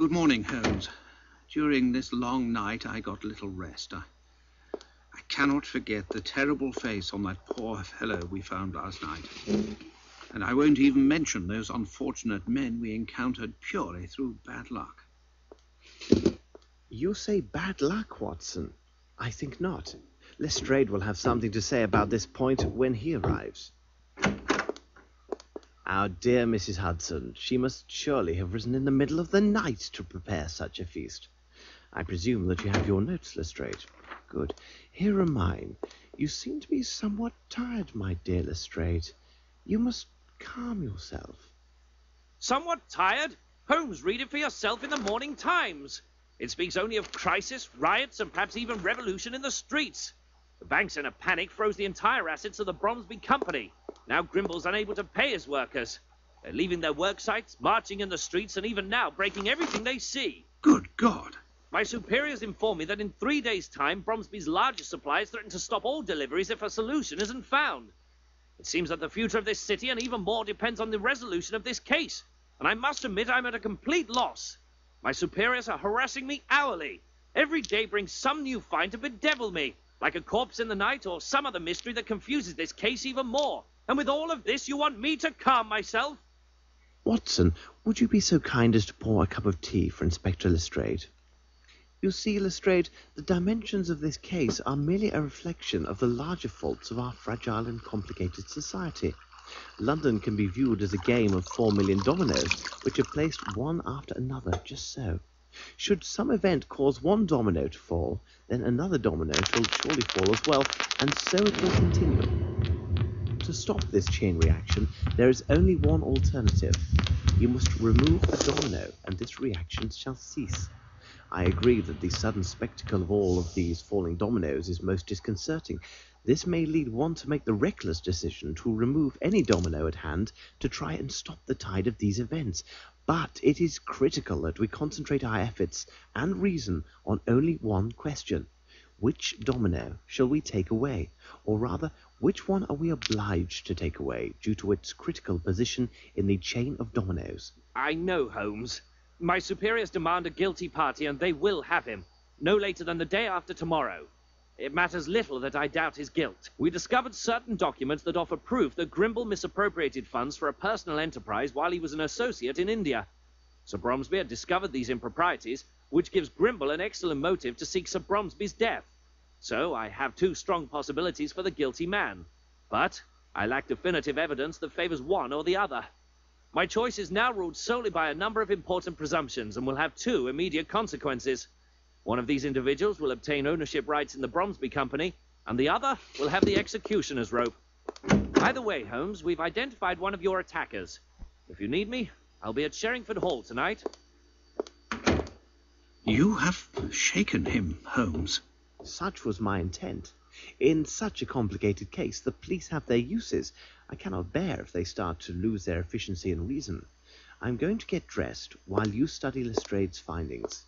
Good morning, Holmes. During this long night, I got little rest. I cannot forget the terrible face on that poor fellow we found last night. And I won't even mention those unfortunate men we encountered purely through bad luck. You say bad luck, Watson? I think not. Lestrade will have something to say about this point when he arrives. Our dear Mrs. Hudson, she must surely have risen in the middle of the night to prepare such a feast. I presume that you have your notes, Lestrade. Good. Here are mine. You seem to be somewhat tired, my dear Lestrade. You must calm yourself. Somewhat tired? Holmes, read it for yourself in the Morning Times. It speaks only of crisis, riots, and perhaps even revolution in the streets. The bank's in a panic, froze the entire assets of the Bromsby Company. Now Grimble's unable to pay his workers. They're leaving their work sites, marching in the streets, and even now breaking everything they see. Good God! My superiors inform me that in 3 days' time, Bromsby's largest suppliers threaten to stop all deliveries if a solution isn't found. It seems that the future of this city and even more depends on the resolution of this case, and I must admit I'm at a complete loss. My superiors are harassing me hourly. Every day brings some new find to bedevil me, like a corpse in the night or some other mystery that confuses this case even more. And with all of this, you want me to calm myself? Watson, would you be so kind as to pour a cup of tea for Inspector Lestrade? You see, Lestrade, the dimensions of this case are merely a reflection of the larger faults of our fragile and complicated society. London can be viewed as a game of 4 million dominoes, which are placed one after another, just so. Should some event cause one domino to fall, then another domino will surely fall as well, and so it will continue. To stop this chain reaction, there is only one alternative. You must remove a domino, and this reaction shall cease. I agree that the sudden spectacle of all of these falling dominoes is most disconcerting. This may lead one to make the reckless decision to remove any domino at hand to try and stop the tide of these events. But it is critical that we concentrate our efforts and reason on only one question. Which domino shall we take away? Or rather, which one are we obliged to take away due to its critical position in the chain of dominoes? I know, Holmes. My superiors demand a guilty party, and they will have him, no later than the day after tomorrow. It matters little that I doubt his guilt. We discovered certain documents that offer proof that Grimble misappropriated funds for a personal enterprise while he was an associate in India. Sir Bromsby had discovered these improprieties, which gives Grimble an excellent motive to seek Sir Bromsby's death. So I have 2 strong possibilities for the guilty man. But I lack definitive evidence that favors one or the other. My choice is now ruled solely by a number of important presumptions and will have 2 immediate consequences. One of these individuals will obtain ownership rights in the Bromsby Company, and the other will have the executioner's rope. Either way, Holmes, we've identified one of your attackers. If you need me, I'll be at Sherringford Hall tonight. You have shaken him, Holmes. Such was my intent. In such a complicated case, the police have their uses. I cannot bear if they start to lose their efficiency and reason. I'm going to get dressed while you study Lestrade's findings.